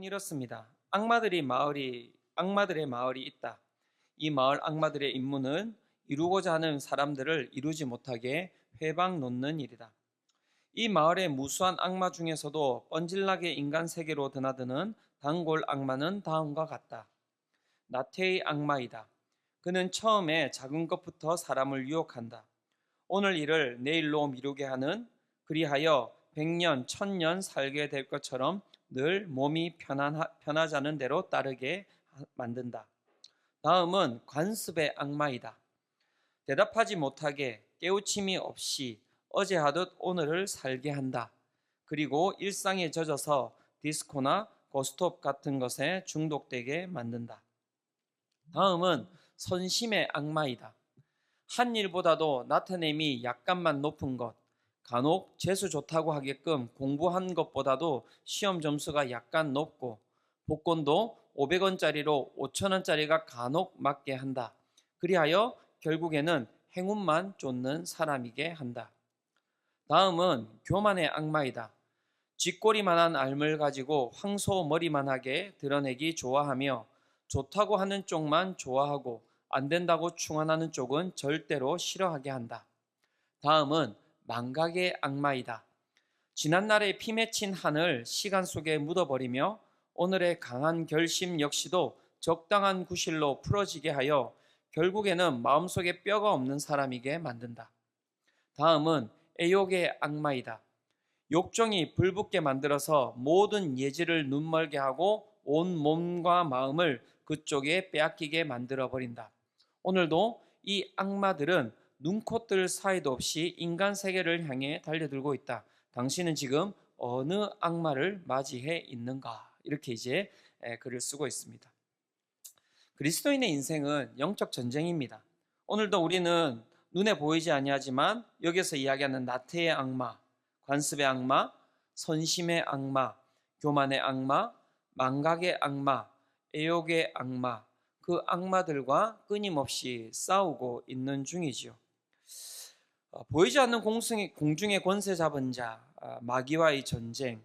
내용은 이렇습니다. 악마들의 마을이 있다. 이 마을 악마들의 임무는 이루고자 하는 사람들을 이루지 못하게 회방 놓는 일이다. 이 마을의 무수한 악마 중에서도 뻔질나게 인간 세계로 드나드는 단골 악마는 다음과 같다. 나태의 악마이다. 그는 처음에 작은 것부터 사람을 유혹한다. 오늘 일을 내일로 미루게 하는, 그리하여 100년, 1000년 살게 될 것처럼 늘 몸이 편하자는 대로 따르게 만든다. 다음은 관습의 악마이다. 대답하지 못하게 깨우침이 없이 어제 하듯 오늘을 살게 한다. 그리고 일상에 젖어서 디스코나 고스톱 같은 것에 중독되게 만든다. 다음은 선심의 악마이다. 한 일보다도 나타냄이 약간만 높은 것, 간혹 재수 좋다고 하게끔 공부한 것보다도 시험 점수가 약간 높고 복권도 500원짜리로 5,000원짜리가 간혹 맞게 한다. 그리하여 결국에는 행운만 쫓는 사람이게 한다. 다음은 교만의 악마이다. 쥐꼬리만한 알을 가지고 황소 머리만하게 드러내기 좋아하며 좋다고 하는 쪽만 좋아하고 안 된다고 충원하는 쪽은 절대로 싫어하게 한다. 다음은 망각의 악마이다. 지난날의 피 맺힌 한을 시간 속에 묻어버리며 오늘의 강한 결심 역시도 적당한 구실로 풀어지게 하여 결국에는 마음속에 뼈가 없는 사람이게 만든다. 다음은 애욕의 악마이다. 욕정이 불붙게 만들어서 모든 예지를 눈멀게 하고 온 몸과 마음을 그쪽에 빼앗기게 만들어버린다. 오늘도 이 악마들은 눈코뜰 사이도 없이 인간 세계를 향해 달려들고 있다. 당신은 지금 어느 악마를 맞이해 있는가? 이렇게 이제 글을 쓰고 있습니다. 그리스도인의 인생은 영적 전쟁입니다. 오늘도 우리는 눈에 보이지 아니하지만 여기서 이야기하는 나태의 악마, 관습의 악마, 선심의 악마, 교만의 악마, 망각의 악마, 애욕의 악마, 그 악마들과 끊임없이 싸우고 있는 중이지요. 보이지 않는 공중의 권세 잡은 자, 마귀와의 전쟁,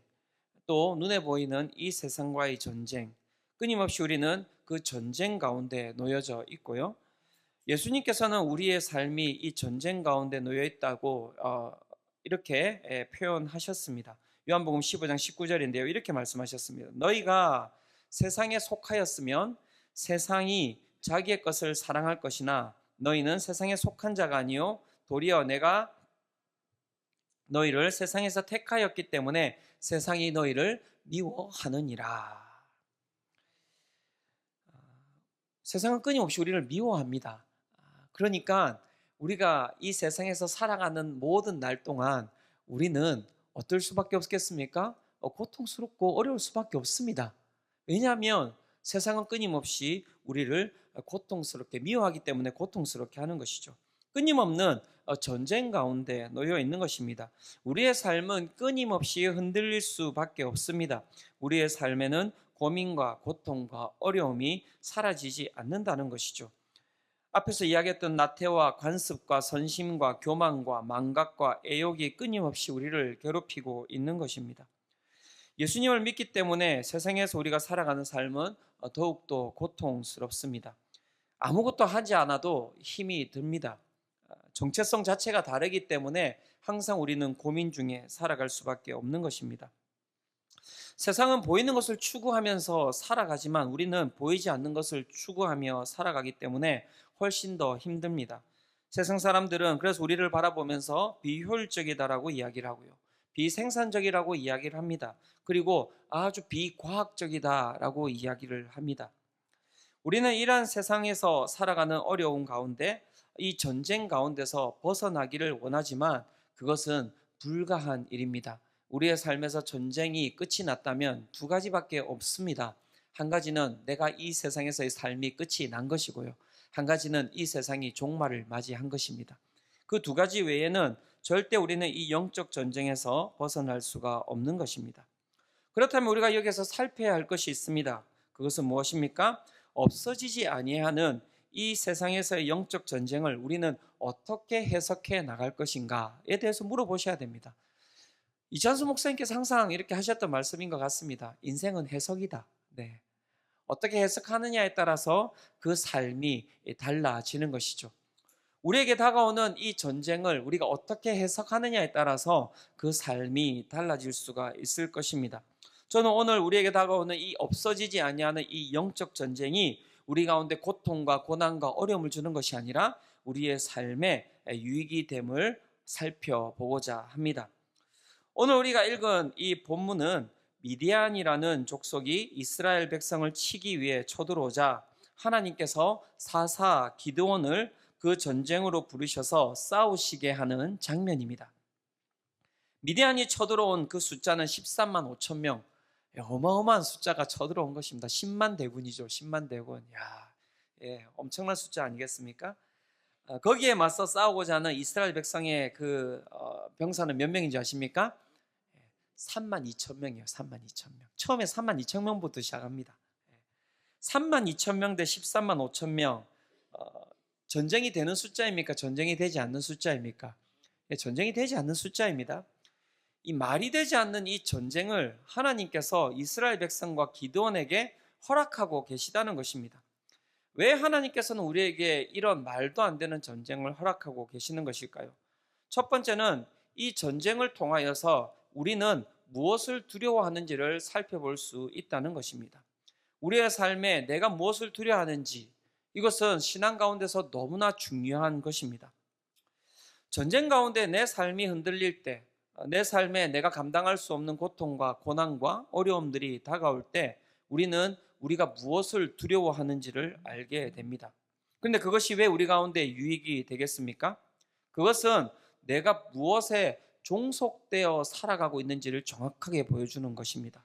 또 눈에 보이는 이 세상과의 전쟁, 끊임없이 우리는 그 전쟁 가운데 놓여져 있고요. 예수님께서는 우리의 삶이 이 전쟁 가운데 놓여 있다고 이렇게 표현하셨습니다. 요한복음 15장 19절인데요. 이렇게 말씀하셨습니다. 너희가 세상에 속하였으면 세상이 자기의 것을 사랑할 것이나 너희는 세상에 속한 자가 아니요 도리어 내가 너희를 세상에서 택하였기 때문에 세상이 너희를 미워하느니라. 세상은 끊임없이 우리를 미워합니다. 그러니까 우리가 이 세상에서 살아가는 모든 날 동안 우리는 어떨 수밖에 없겠습니까? 고통스럽고 어려울 수밖에 없습니다. 왜냐하면 세상은 끊임없이 우리를 고통스럽게 미워하기 때문에 고통스럽게 하는 것이죠. 끊임없는 전쟁 가운데 놓여 있는 것입니다. 우리의 삶은 끊임없이 흔들릴 수밖에 없습니다. 우리의 삶에는 고민과 고통과 어려움이 사라지지 않는다는 것이죠. 앞에서 이야기했던 나태와 관습과 선심과 교만과 망각과 애욕이 끊임없이 우리를 괴롭히고 있는 것입니다. 예수님을 믿기 때문에 세상에서 우리가 살아가는 삶은 더욱더 고통스럽습니다. 아무것도 하지 않아도 힘이 듭니다. 정체성 자체가 다르기 때문에 항상 우리는 고민 중에 살아갈 수밖에 없는 것입니다. 세상은 보이는 것을 추구하면서 살아가지만 우리는 보이지 않는 것을 추구하며 살아가기 때문에 훨씬 더 힘듭니다. 세상 사람들은 그래서 우리를 바라보면서 비효율적이다라고 이야기를 하고요. 비생산적이라고 이야기를 합니다. 그리고 아주 비과학적이다라고 이야기를 합니다. 우리는 이러한 세상에서 살아가는 어려움 가운데 이 전쟁 가운데서 벗어나기를 원하지만 그것은 불가한 일입니다. 우리의 삶에서 전쟁이 끝이 났다면 두 가지밖에 없습니다. 한 가지는 내가 이 세상에서의 삶이 끝이 난 것이고요. 한 가지는 이 세상이 종말을 맞이한 것입니다. 그 두 가지 외에는 절대 우리는 이 영적 전쟁에서 벗어날 수가 없는 것입니다. 그렇다면 우리가 여기서 살펴야 할 것이 있습니다. 그것은 무엇입니까? 없어지지 아니하는 이 세상에서의 영적 전쟁을 우리는 어떻게 해석해 나갈 것인가에 대해서 물어보셔야 됩니다. 이찬수 목사님께서 항상 이렇게 하셨던 말씀인 것 같습니다. 인생은 해석이다. 네. 어떻게 해석하느냐에 따라서 그 삶이 달라지는 것이죠. 우리에게 다가오는 이 전쟁을 우리가 어떻게 해석하느냐에 따라서 그 삶이 달라질 수가 있을 것입니다. 저는 오늘 우리에게 다가오는 이 없어지지 아니하는 이 영적 전쟁이 우리 가운데 고통과 고난과 어려움을 주는 것이 아니라 우리의 삶에 유익이 됨을 살펴보고자 합니다. 오늘 우리가 읽은 이 본문은 미디안이라는 족속이 이스라엘 백성을 치기 위해 쳐들어오자 하나님께서 사사 기드온을 그 전쟁으로 부르셔서 싸우시게 하는 장면입니다. 미디안이 쳐들어온 그 숫자는 13만 5천 명, 어마어마한 숫자가 쳐들어온 것입니다. 10만 대군이죠. 10만 대군. 야, 엄청난 숫자 아니겠습니까? 거기에 맞서 싸우고자 하는 이스라엘 백성의 그 병사는 몇 명인지 아십니까? 3만 2천 명이에요. 3만 2천 명. 처음에 3만 2천 명부터 시작합니다. 3만 2천 명 대 13만 5천 명. 전쟁이 되는 숫자입니까? 전쟁이 되지 않는 숫자입니까? 전쟁이 되지 않는 숫자입니다. 이 말이 되지 않는 이 전쟁을 하나님께서 이스라엘 백성과 기드온에게 허락하고 계시다는 것입니다. 왜 하나님께서는 우리에게 이런 말도 안 되는 전쟁을 허락하고 계시는 것일까요? 첫 번째는 이 전쟁을 통하여서 우리는 무엇을 두려워하는지를 살펴볼 수 있다는 것입니다. 우리의 삶에 내가 무엇을 두려워하는지, 이것은 신앙 가운데서 너무나 중요한 것입니다. 전쟁 가운데 내 삶이 흔들릴 때, 내 삶에 내가 감당할 수 없는 고통과 고난과 어려움들이 다가올 때 우리는 우리가 무엇을 두려워하는지를 알게 됩니다. 그런데 그것이 왜 우리 가운데 유익이 되겠습니까? 그것은 내가 무엇에 종속되어 살아가고 있는지를 정확하게 보여주는 것입니다.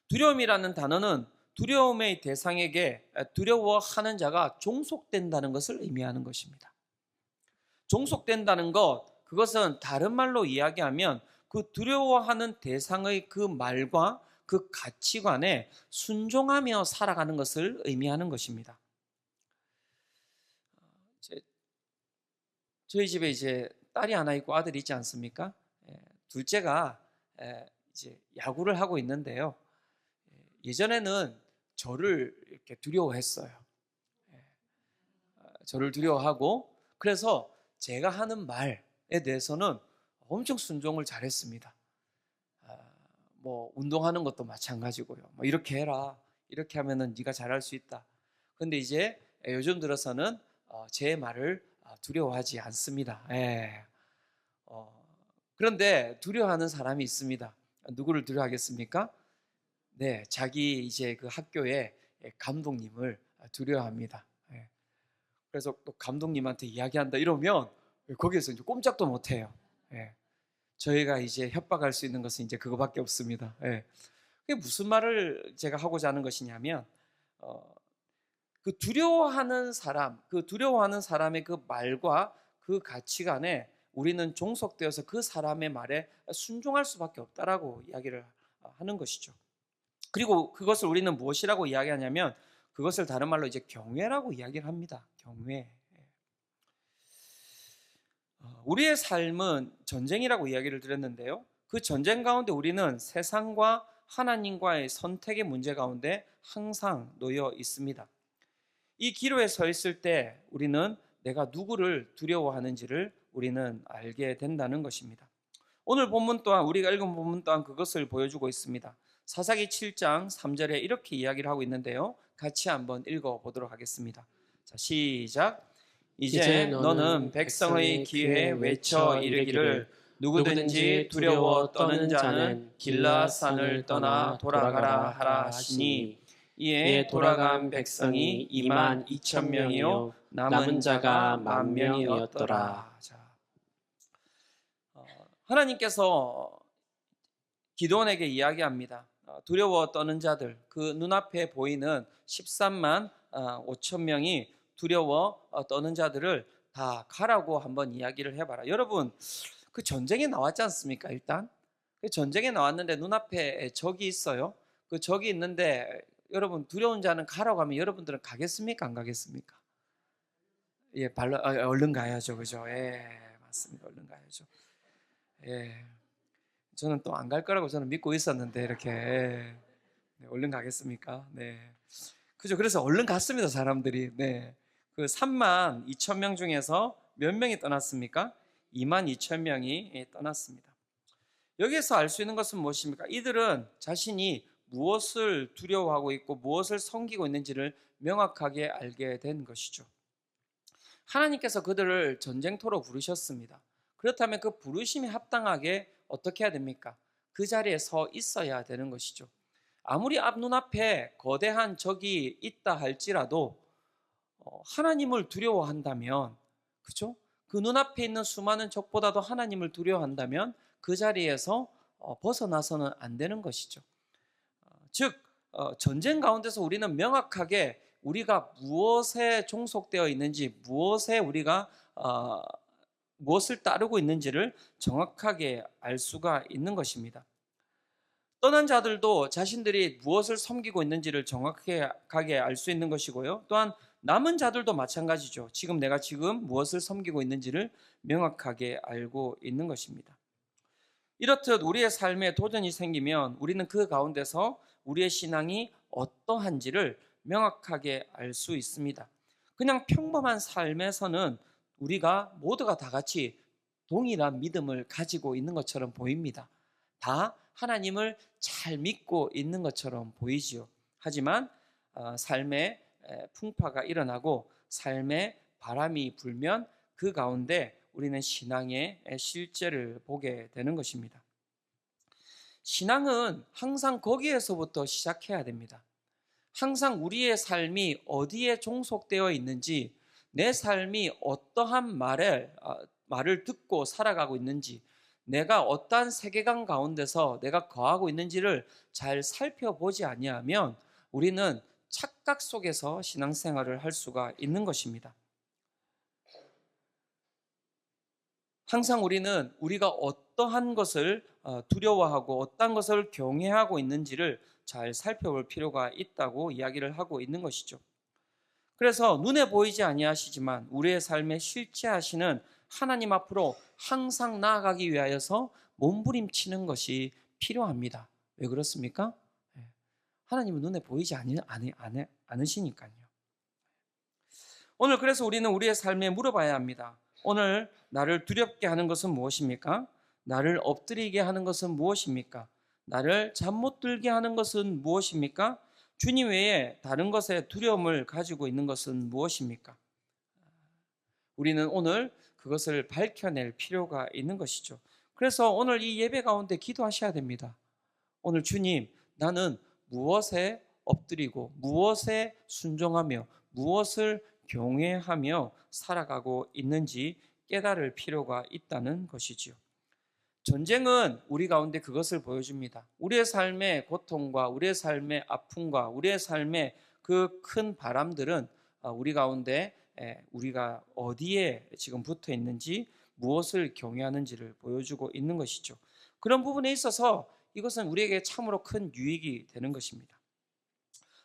두려움이라는 단어는 두려움의 대상에게 두려워하는 자가 종속된다는 것을 의미하는 것입니다. 종속된다는 것, 그것은 다른 말로 이야기하면 그 두려워하는 대상의 그 말과 그 가치관에 순종하며 살아가는 것을 의미하는 것입니다. 저희 집에 이제 딸이 하나 있고 아들이 있지 않습니까? 둘째가 이제 야구를 하고 있는데요. 예전에는 저를 이렇게 두려워했어요. 저를 두려워하고, 그래서 제가 하는 말에 대해서는 엄청 순종을 잘했습니다. 뭐 운동하는 것도 마찬가지고요. 뭐 이렇게 해라, 이렇게 하면은 네가 잘할 수 있다. 근데 이제 요즘 들어서는 제 말을 두려워하지 않습니다. 그런데 두려워하는 사람이 있습니다. 누구를 두려워하겠습니까? 네, 자기 이제 그 학교의 감독님을 두려워합니다. 그래서 또 감독님한테 이야기한다 이러면 거기에서 이제 꼼짝도 못 해요. 저희가 이제 협박할 수 있는 것은 이제 그거밖에 없습니다. 그게 무슨 말을 제가 하고자 하는 것이냐면, 그 두려워하는 사람, 그 두려워하는 사람의 그 말과 그 가치관에 우리는 종속되어서 그 사람의 말에 순종할 수밖에 없다라고 이야기를 하는 것이죠. 그리고 그것을 우리는 무엇이라고 이야기하냐면, 그것을 다른 말로 이제 경외라고 이야기를 합니다. 경외. 우리의 삶은 전쟁이라고 이야기를 드렸는데요. 그 전쟁 가운데 우리는 세상과 하나님과의 선택의 문제 가운데 항상 놓여 있습니다. 이 기로에 서 있을 때 우리는 내가 누구를 두려워하는지를 우리는 알게 된다는 것입니다. 오늘 본문 또한, 우리가 읽은 본문 또한 그것을 보여주고 있습니다. 사사기 7장 3절에 이렇게 이야기를 하고 있는데요. 같이 한번 읽어보도록 하겠습니다. 자, 시작. 이제 너는 백성의 귀에 외쳐 이르기를 누구든지 두려워 떠는 자는 길라산을 떠나 돌아가라 하라 하시니, 이에 돌아간 백성이 2만 2천 명이요 남은 자가 1만 명이었더라. 하나님께서 기드온에게 이야기합니다. 두려워 떠는 자들, 그 눈앞에 보이는 13만 5천 명이 두려워 떠는 자들을 다 가라고 한번 이야기를 해봐라. 여러분, 그 전쟁에 나왔지 않습니까? 일단 그 전쟁에 나왔는데 눈앞에 적이 있어요. 그 적이 있는데 여러분, 두려운 자는 가라고 하면 여러분들은 가겠습니까? 안 가겠습니까? 얼른 가야죠, 그죠? 맞습니다. 얼른 가야죠. 저는 또 안 갈 거라고 저는 믿고 있었는데 이렇게 네, 얼른 가겠습니까? 네, 그죠? 그래서 얼른 갔습니다, 사람들이. 네, 그 3만 2천 명 중에서 몇 명이 떠났습니까? 2만 2천 명이 떠났습니다. 여기에서 알 수 있는 것은 무엇입니까? 이들은 자신이 무엇을 두려워하고 있고 무엇을 섬기고 있는지를 명확하게 알게 된 것이죠. 하나님께서 그들을 전쟁터로 부르셨습니다. 그렇다면 그 부르심에 합당하게 어떻게 해야 됩니까? 그 자리에 서 있어야 되는 것이죠. 아무리 눈앞에 거대한 적이 있다 할지라도 하나님을 두려워한다면, 그죠? 그 눈앞에 있는 수많은 적보다도 하나님을 두려워한다면 그 자리에서 벗어나서는 안 되는 것이죠. 즉 전쟁 가운데서 우리는 명확하게 우리가 무엇에 종속되어 있는지, 무엇에 우리가 무엇을 따르고 있는지를 정확하게 알 수가 있는 것입니다. 떠난 자들도 자신들이 무엇을 섬기고 있는지를 정확하게 알 수 있는 것이고요. 또한 남은 자들도 마찬가지죠. 내가 무엇을 섬기고 있는지를 명확하게 알고 있는 것입니다. 이렇듯 우리의 삶에 도전이 생기면 우리는 그 가운데서 우리의 신앙이 어떠한지를 명확하게 알 수 있습니다. 그냥 평범한 삶에서는 우리가 모두가 다 같이 동일한 믿음을 가지고 있는 것처럼 보입니다. 다 하나님을 잘 믿고 있는 것처럼 보이지요. 하지만 삶의 풍파가 일어나고 삶의 바람이 불면 그 가운데 우리는 신앙의 실제를 보게 되는 것입니다. 신앙은 항상 거기에서부터 시작해야 됩니다. 항상 우리의 삶이 어디에 종속되어 있는지, 내 삶이 어떠한 말을 듣고 살아가고 있는지, 내가 어떠한 세계관 가운데서 내가 거하고 있는지를 잘 살펴보지 아니하면 우리는 착각 속에서 신앙생활을 할 수가 있는 것입니다. 항상 우리는 우리가 어떠한 것을 두려워하고 어떠한 것을 경외하고 있는지를 잘 살펴볼 필요가 있다고 이야기를 하고 있는 것이죠. 그래서 눈에 보이지 아니하시지만 우리의 삶에 실제하시는 하나님 앞으로 항상 나아가기 위하여서 몸부림치는 것이 필요합니다. 왜 그렇습니까? 하나님은 눈에 보이지 않으시니까요. 오늘 그래서 우리는 우리의 삶에 물어봐야 합니다. 오늘 나를 두렵게 하는 것은 무엇입니까? 나를 엎드리게 하는 것은 무엇입니까? 나를 잠 못 들게 하는 것은 무엇입니까? 주님 외에 다른 것에 두려움을 가지고 있는 것은 무엇입니까? 우리는 오늘 그것을 밝혀낼 필요가 있는 것이죠. 그래서 오늘 이 예배 가운데 기도하셔야 됩니다. 오늘 주님, 나는 무엇에 엎드리고 무엇에 순종하며 무엇을 경외하며 살아가고 있는지 깨달을 필요가 있다는 것이지요. 전쟁은 우리 가운데 그것을 보여줍니다. 우리의 삶의 고통과 우리의 삶의 아픔과 우리의 삶의 그 큰 바람들은 우리 가운데 우리가 어디에 지금 붙어 있는지, 무엇을 경외하는지를 보여주고 있는 것이죠. 그런 부분에 있어서 이것은 우리에게 참으로 큰 유익이 되는 것입니다.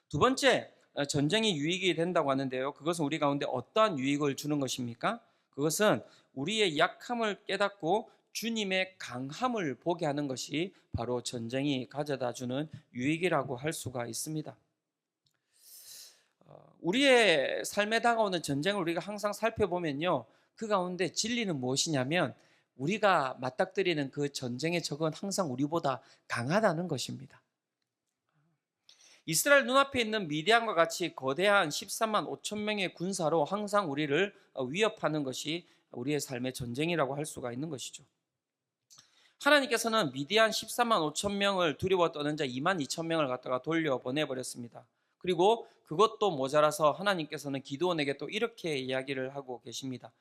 두 번째, 전쟁이 유익이 된다고 하는데요. 그것은 우리 가운데 어떠한 유익을 주는 것입니까? 그것은 우리의 약함을 깨닫고 주님의 강함을 보게 하는 것이 바로 전쟁이 가져다 주는 유익이라고 할 수가 있습니다. 우리의 삶에 다가오는 전쟁을 우리가 항상 살펴보면요, 그 가운데 진리는 무엇이냐면 우리가 맞닥뜨리는 그 전쟁의 적은 항상 우리보다 강하다는 것입니다. 이스라엘 눈앞에 있는 미디안과 같이 거대한 13만 5천 명의 군사로 항상 우리를 위협하는 것이 우리의 삶의 전쟁이라고 할 수가 있는 것이죠. 하나님께서는 미디안 14만 5천 명을 두려워 떠는 자 2만 2천 명을 갖다가 돌려보내버렸습니다. 그리고 그것도 모자라서 하나님께서는 기드온에게 또 이렇게 이야기를 하고 계십니다.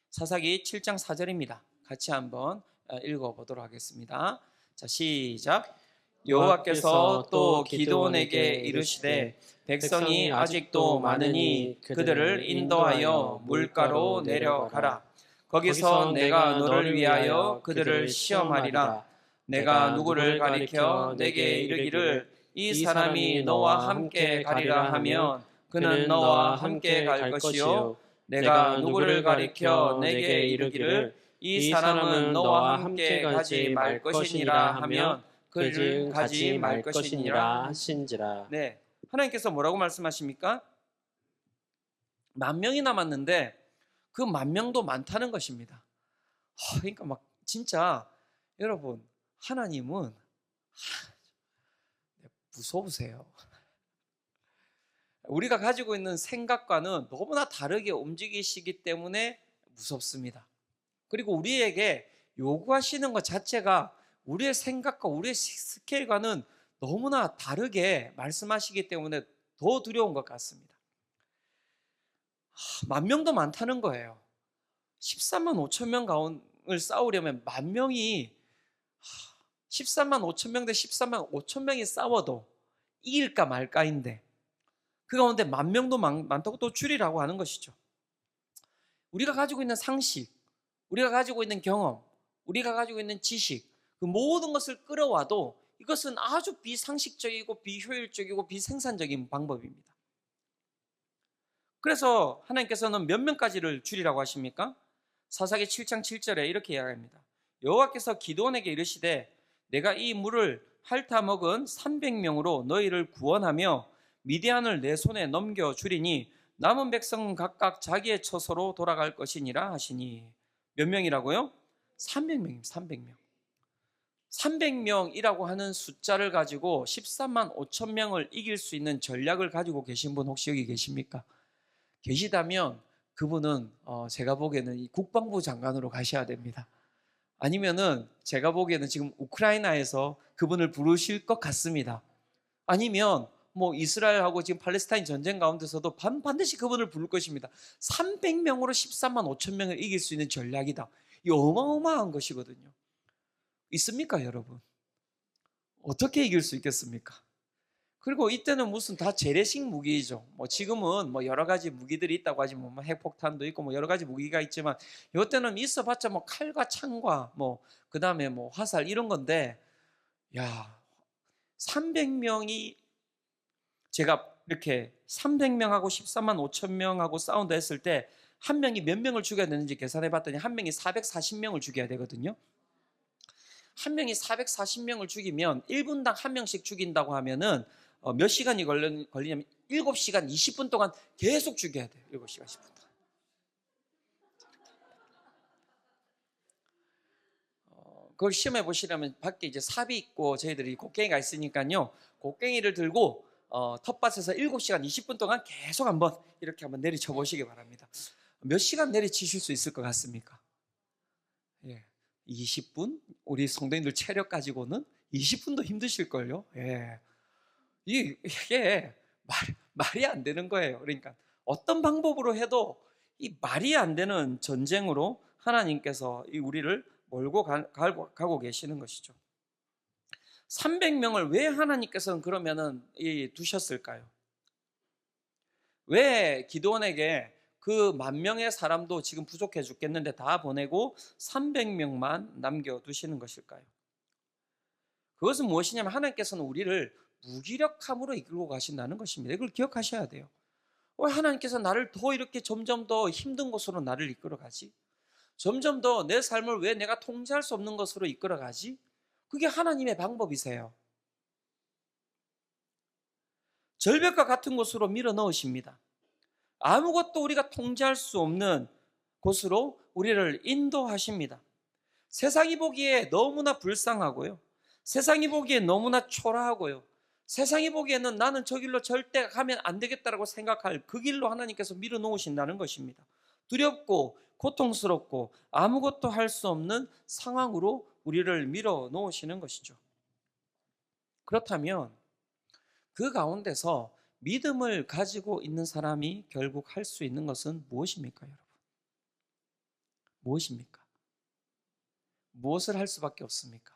사사기 7장 4절입니다. 같이 한번 읽어보도록 하겠습니다. 자, 시작. 여호와께서 또 기드온에게 이르시되 백성이 아직도 많으니 그들을 인도하여 물가로 내려가라. 거기서 내가 너를 위하여 그들을 시험하리라. 내가 누구를 가리켜 내게 이르기를 이 사람이 너와 함께 가리라 하면 그는 너와 함께 갈 것이요 내가 누구를 가리켜 내게 이르기를 이 사람은 너와 함께 가지 말 것이니라 하면 그를 가지 말 것이니라 하신지라. 네, 하나님께서 뭐라고 말씀하십니까? 10,000명이 남았는데 그 10,000명도 많다는 것입니다. 그러니까 막 진짜 여러분, 하나님은 무서우세요. 우리가 가지고 있는 생각과는 너무나 다르게 움직이시기 때문에 무섭습니다. 그리고 우리에게 요구하시는 것 자체가 우리의 생각과 우리의 스케일과는 너무나 다르게 말씀하시기 때문에 더 두려운 것 같습니다. 10,000명도 많다는 거예요. 13만 5천 명 가운을 싸우려면 10,000명이 13만 5천 명 대 13만 5천 명이 싸워도 이길까 말까인데 그 가운데 10,000명도 많다고 또 줄이라고 하는 것이죠. 우리가 가지고 있는 상식, 우리가 가지고 있는 경험, 우리가 가지고 있는 지식, 그 모든 것을 끌어와도 이것은 아주 비상식적이고 비효율적이고 비생산적인 방법입니다. 그래서 하나님께서는 몇 명까지를 줄이라고 하십니까? 사사기 7장 7절에 이렇게 이야기합니다. 여호와께서 기드온에게 이르시되 내가 이 물을 핥아 먹은 300명으로 너희를 구원하며 미디안을 내 손에 넘겨주리니 남은 백성은 각각 자기의 처소로 돌아갈 것이니라 하시니. 몇 명이라고요? 300명입니다. 300명. 300명이라고 하는 숫자를 가지고 13만 5천 명을 이길 수 있는 전략을 가지고 계신 분 혹시 여기 계십니까? 계시다면 그분은 제가 보기에는 이 국방부 장관으로 가셔야 됩니다. 아니면은 제가 보기에는 지금 우크라이나에서 그분을 부르실 것 같습니다. 아니면 뭐 이스라엘하고 지금 팔레스타인 전쟁 가운데서도 반드시 그분을 부를 것입니다. 300명으로 13만 5천 명을 이길 수 있는 전략이다. 이 어마어마한 것이거든요. 있습니까, 여러분? 어떻게 이길 수 있겠습니까? 그리고 이때는 무슨 다 재래식 무기죠. 뭐 지금은 뭐 여러 가지 무기들이 있다고 하지 뭐 핵폭탄도 있고 뭐 여러 가지 무기가 있지만 이때는 있어봤자 뭐 칼과 창과 뭐 그다음에 뭐 화살 이런 건데, 야, 300명이 제가 이렇게 300명하고 13만 5천 명하고 싸운다 했을 때 한 명이 몇 명을 죽여야 되는지 계산해 봤더니 한 명이 440명을 죽여야 되거든요. 한 명이 440명을 죽이면 1분당 한 명씩 죽인다고 하면은 몇 시간이 걸리냐면 7시간 20분 동안 계속 죽여야 돼요. 7시간 10분 동안. 그걸 시험해 보시려면 밖에 이제 삽이 있고 저희들이 곡괭이가 있으니까요. 곡괭이를 들고 텃밭에서 7시간 20분 동안 계속 이렇게 한번 내리쳐 보시기 바랍니다. 몇 시간 내리치실 수 있을 것 같습니까? 예. 20분? 우리 성도님들 체력 가지고는 20분도 힘드실걸요? 예. 이게 말이 안 되는 거예요. 그러니까 어떤 방법으로 해도 이 말이 안 되는 전쟁으로 하나님께서 우리를 몰고 가고 계시는 것이죠. 300명을 왜 하나님께서는 그러면은 두셨을까요? 왜 기드온에게 그 10,000명의 사람도 지금 부족해 죽겠는데 다 보내고 300명만 남겨두시는 것일까요? 그것은 무엇이냐면 하나님께서는 우리를 무기력함으로 이끌고 가신다는 것입니다. 이걸 기억하셔야 돼요. 왜 하나님께서 나를 더 이렇게 점점 더 힘든 곳으로 나를 이끌어가지? 점점 더 내 삶을 왜 내가 통제할 수 없는 것으로 이끌어가지? 그게 하나님의 방법이세요. 절벽과 같은 곳으로 밀어 넣으십니다. 아무것도 우리가 통제할 수 없는 곳으로 우리를 인도하십니다. 세상이 보기에 너무나 불쌍하고요. 세상이 보기에 너무나 초라하고요. 세상이 보기에는 나는 저 길로 절대 가면 안 되겠다라고 생각할 그 길로 하나님께서 밀어 놓으신다는 것입니다. 두렵고 고통스럽고 아무것도 할 수 없는 상황으로 우리를 밀어 놓으시는 것이죠. 그렇다면 그 가운데서 믿음을 가지고 있는 사람이 결국 할 수 있는 것은 무엇입니까, 여러분? 무엇입니까? 무엇을 할 수밖에 없습니까?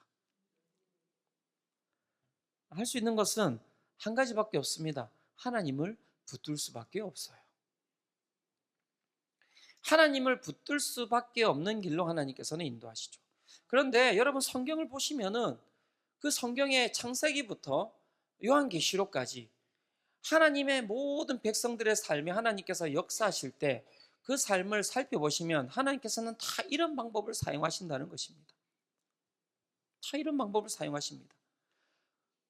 할 수 있는 것은 한 가지밖에 없습니다. 하나님을 붙들 수밖에 없어요. 하나님을 붙들 수밖에 없는 길로 하나님께서는 인도하시죠. 그런데 여러분 성경을 보시면은 그 성경의 창세기부터 요한계시록까지 하나님의 모든 백성들의 삶에 하나님께서 역사하실 때 그 삶을 살펴보시면 하나님께서는 다 이런 방법을 사용하신다는 것입니다. 다 이런 방법을 사용하십니다.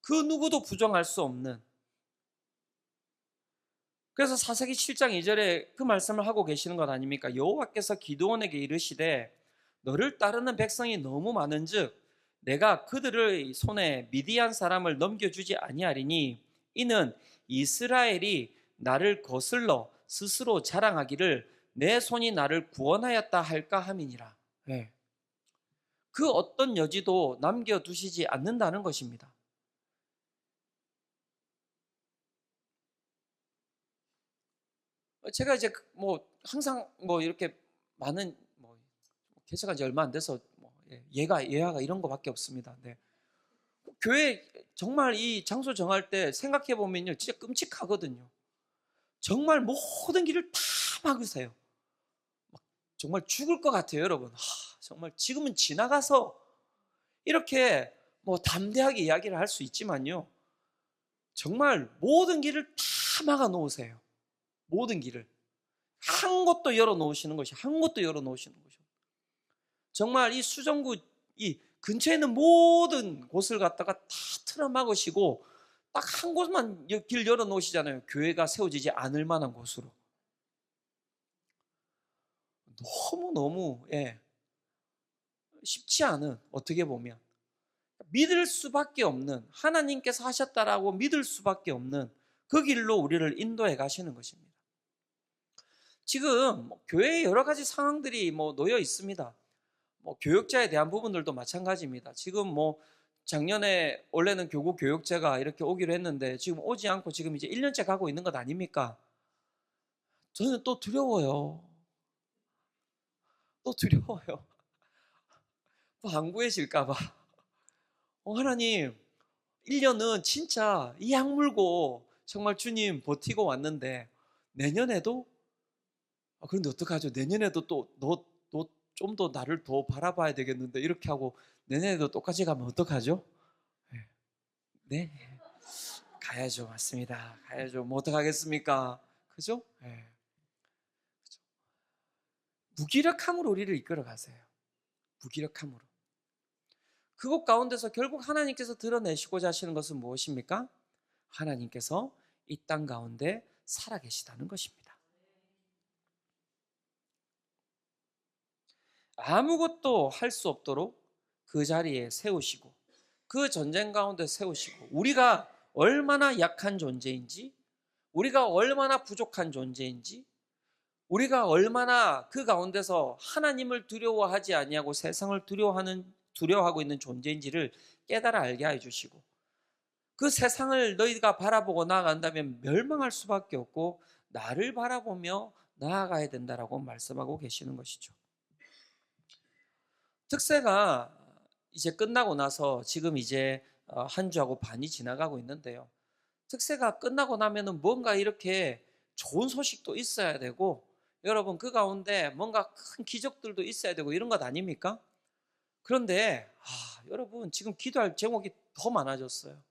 그 누구도 부정할 수 없는. 그래서 사사기 7장 2절에 그 말씀을 하고 계시는 것 아닙니까? 여호와께서 기드온에게 이르시되 너를 따르는 백성이 너무 많은즉 내가 그들의 손에 미디안 사람을 넘겨주지 아니하리니 이는 이스라엘이 나를 거슬러 스스로 자랑하기를 내 손이 나를 구원하였다 할까 함이니라. 네. 그 어떤 여지도 남겨두시지 않는다는 것입니다. 제가 이제 항상 이렇게 많은 개척한 지 얼마 안 돼서 예화가 이런 거밖에 없습니다. 네. 교회 정말 이 장소 정할 때 생각해 보면요, 진짜 끔찍하거든요. 정말 모든 길을 다 막으세요. 정말 죽을 것 같아요, 여러분. 정말 지금은 지나가서 이렇게 담대하게 이야기를 할 수 있지만요, 정말 모든 길을 다 막아 놓으세요. 모든 길을 한 곳도 열어 놓으시는 것이 한 곳도 열어 놓으시는 것이요. 정말 이 수정구 이 근처에 있는 모든 곳을 갖다가 다 틀어 막으시고 딱 한 곳만 길 열어 놓으시잖아요. 교회가 세워지지 않을 만한 곳으로. 너무 쉽지 않은, 어떻게 보면 믿을 수밖에 없는, 하나님께서 하셨다라고 믿을 수밖에 없는 그 길로 우리를 인도해 가시는 것입니다. 지금 교회에 여러 가지 상황들이 놓여 있습니다. 교육자에 대한 부분들도 마찬가지입니다. 지금 작년에 원래는 교구 교육제가 이렇게 오기로 했는데 지금 오지 않고 지금 이제 1년째 가고 있는 것 아닙니까? 저는 또 두려워요. 또 두려워요. 또 안 구해질까 봐. 하나님, 1년은 진짜 이 악물고 정말 주님 버티고 왔는데 내년에도? 그런데 어떡하죠? 내년에도 또 너 좀 더 나를 더 바라봐야 되겠는데 이렇게 하고 내년에도 똑같이 가면 어떡하죠? 네. 가야죠. 맞습니다. 가야죠. 어떡하겠습니까? 그죠? 네. 그죠? 무기력함으로 우리를 이끌어 가세요. 무기력함으로. 그곳 가운데서 결국 하나님께서 드러내시고자 하시는 것은 무엇입니까? 하나님께서 이 땅 가운데 살아계시다는 것입니다. 아무것도 할 수 없도록 그 자리에 세우시고 그 전쟁 가운데 세우시고 우리가 얼마나 약한 존재인지, 우리가 얼마나 부족한 존재인지, 우리가 얼마나 그 가운데서 하나님을 두려워하지 아니하고 세상을 두려워하고 있는 존재인지를 깨달아 알게 해주시고 그 세상을 너희가 바라보고 나아간다면 멸망할 수밖에 없고 나를 바라보며 나아가야 된다라고 말씀하고 계시는 것이죠. 특세가 이제 끝나고 나서 지금 이제 한 주하고 반이 지나가고 있는데요. 특세가 끝나고 나면은 뭔가 이렇게 좋은 소식도 있어야 되고 여러분 그 가운데 뭔가 큰 기적들도 있어야 되고 이런 것 아닙니까? 그런데 여러분 지금 기도할 제목이 더 많아졌어요.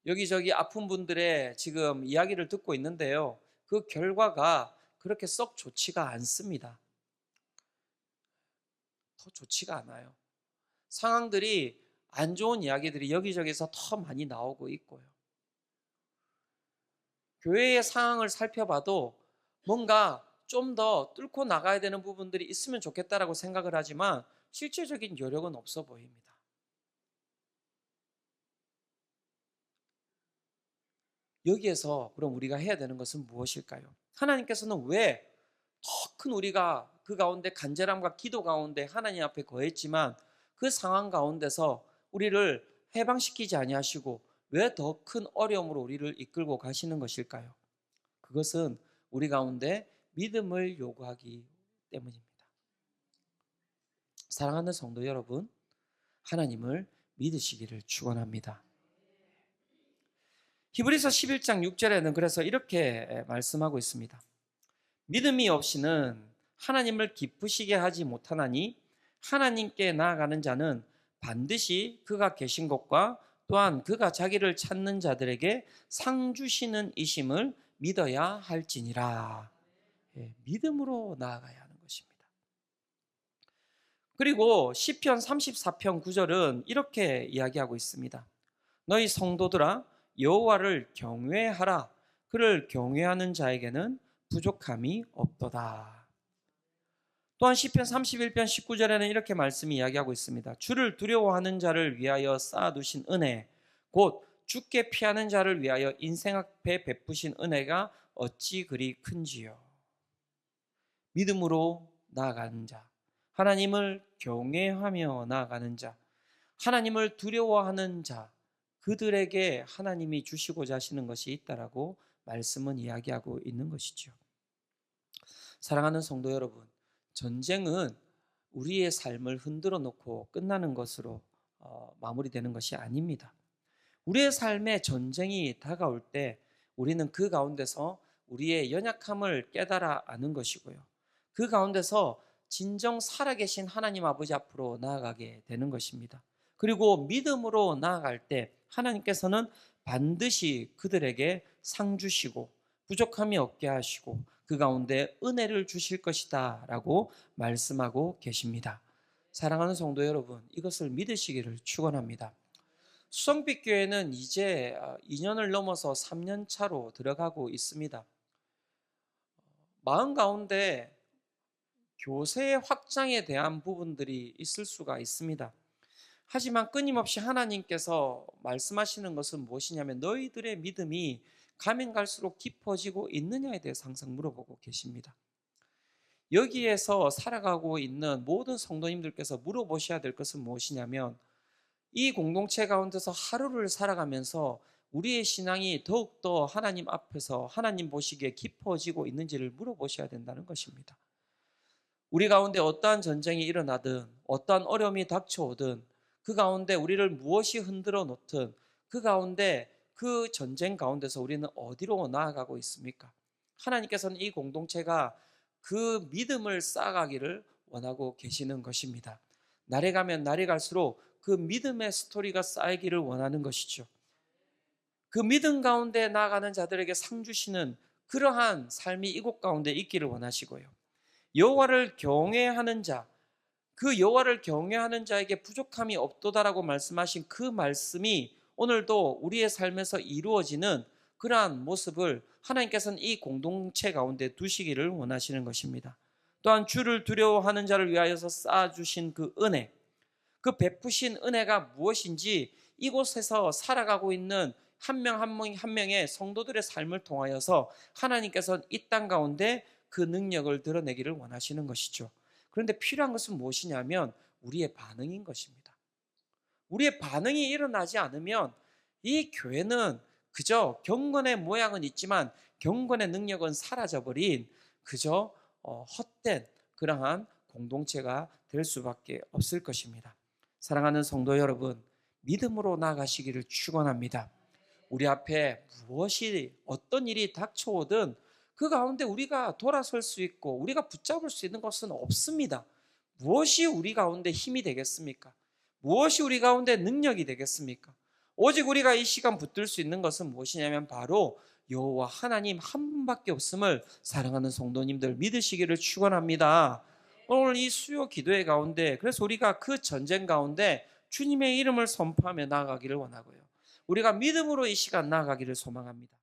여기저기 아픈 분들의 지금 이야기를 듣고 있는데요. 그 결과가 그렇게 썩 좋지가 않습니다. 더 좋지가 않아요. 상황들이 안 좋은 이야기들이 여기저기서 더 많이 나오고 있고요. 교회의 상황을 살펴봐도 뭔가 좀 더 뚫고 나가야 되는 부분들이 있으면 좋겠다라고 생각을 하지만 실제적인 여력은 없어 보입니다. 여기에서 그럼 우리가 해야 되는 것은 무엇일까요? 하나님께서는 왜 더 큰 우리가 그 가운데 간절함과 기도 가운데 하나님 앞에 거했지만 그 상황 가운데서 우리를 해방시키지 아니하시고 왜 더 큰 어려움으로 우리를 이끌고 가시는 것일까요? 그것은 우리 가운데 믿음을 요구하기 때문입니다. 사랑하는 성도 여러분, 하나님을 믿으시기를 축원합니다. 히브리서 11장 6절에는 그래서 이렇게 말씀하고 있습니다. 믿음이 없이는 하나님을 기쁘시게 하지 못하나니 하나님께 나아가는 자는 반드시 그가 계신 곳과 또한 그가 자기를 찾는 자들에게 상 주시는 이심을 믿어야 할지니라. 믿음으로 나아가야 하는 것입니다. 그리고 시편 34편 9절은 이렇게 이야기하고 있습니다. 너희 성도들아 여호와를 경외하라. 그를 경외하는 자에게는 부족함이 없도다. 또한 시편 31편 19절에는 이렇게 말씀이 이야기하고 있습니다. 주를 두려워하는 자를 위하여 쌓아두신 은혜, 곧 주께 피하는 자를 위하여 인생 앞에 베푸신 은혜가 어찌 그리 큰지요. 믿음으로 나아가는 자, 하나님을 경외하며 나아가는 자, 하나님을 두려워하는 자, 그들에게 하나님이 주시고자 하시는 것이 있다라고 말씀은 이야기하고 있는 것이죠. 사랑하는 성도 여러분, 전쟁은 우리의 삶을 흔들어 놓고 끝나는 것으로 마무리되는 것이 아닙니다. 우리의 삶에 전쟁이 다가올 때 우리는 그 가운데서 우리의 연약함을 깨달아 아는 것이고요. 그 가운데서 진정 살아계신 하나님 아버지 앞으로 나아가게 되는 것입니다. 그리고 믿음으로 나아갈 때 하나님께서는 반드시 그들에게 상 주시고 부족함이 없게 하시고 그 가운데 은혜를 주실 것이다 라고 말씀하고 계십니다. 사랑하는 성도 여러분, 이것을 믿으시기를 축원합니다. 수성빛 교회는 이제 2년을 넘어서 3년 차로 들어가고 있습니다. 마음 가운데 교세 확장에 대한 부분들이 있을 수가 있습니다. 하지만 끊임없이 하나님께서 말씀하시는 것은 무엇이냐면 너희들의 믿음이 가면 갈수록 깊어지고 있느냐에 대해서 항상 물어보고 계십니다. 여기에서 살아가고 있는 모든 성도님들께서 물어보셔야 될 것은 무엇이냐면 이 공동체 가운데서 하루를 살아가면서 우리의 신앙이 더욱더 하나님 앞에서 하나님 보시기에 깊어지고 있는지를 물어보셔야 된다는 것입니다. 우리 가운데 어떠한 전쟁이 일어나든 어떠한 어려움이 닥쳐오든 그 가운데 우리를 무엇이 흔들어 놓든 그 가운데 그 전쟁 가운데서 우리는 어디로 나아가고 있습니까? 하나님께서는 이 공동체가 그 믿음을 쌓아가기를 원하고 계시는 것입니다. 날이 가면 날이 갈수록 그 믿음의 스토리가 쌓이기를 원하는 것이죠. 그 믿음 가운데 나아가는 자들에게 상 주시는 그러한 삶이 이곳 가운데 있기를 원하시고요. 여호와를 경외하는 자, 그 여호와를 경외하는 자에게 부족함이 없도다라고 말씀하신 그 말씀이 오늘도 우리의 삶에서 이루어지는 그러한 모습을 하나님께서는 이 공동체 가운데 두시기를 원하시는 것입니다. 또한 주를 두려워하는 자를 위하여서 쌓아주신 그 은혜, 그 베푸신 은혜가 무엇인지 이곳에서 살아가고 있는 한 명 한 명의 성도들의 삶을 통하여서 하나님께서는 이 땅 가운데 그 능력을 드러내기를 원하시는 것이죠. 그런데 필요한 것은 무엇이냐면 우리의 반응인 것입니다. 우리의 반응이 일어나지 않으면 이 교회는 그저 경건의 모양은 있지만 경건의 능력은 사라져버린 그저 헛된 그러한 공동체가 될 수밖에 없을 것입니다. 사랑하는 성도 여러분, 믿음으로 나아가시기를 축원합니다. 우리 앞에 무엇이 어떤 일이 닥쳐오든 그 가운데 우리가 돌아설 수 있고 우리가 붙잡을 수 있는 것은 없습니다. 무엇이 우리 가운데 힘이 되겠습니까? 무엇이 우리 가운데 능력이 되겠습니까? 오직 우리가 이 시간 붙들 수 있는 것은 무엇이냐면 바로 여호와 하나님 한 분밖에 없음을 사랑하는 성도님들 믿으시기를 축원합니다. 오늘 이 수요 기도회 가운데 그래서 우리가 그 전쟁 가운데 주님의 이름을 선포하며 나아가기를 원하고요. 우리가 믿음으로 이 시간 나아가기를 소망합니다.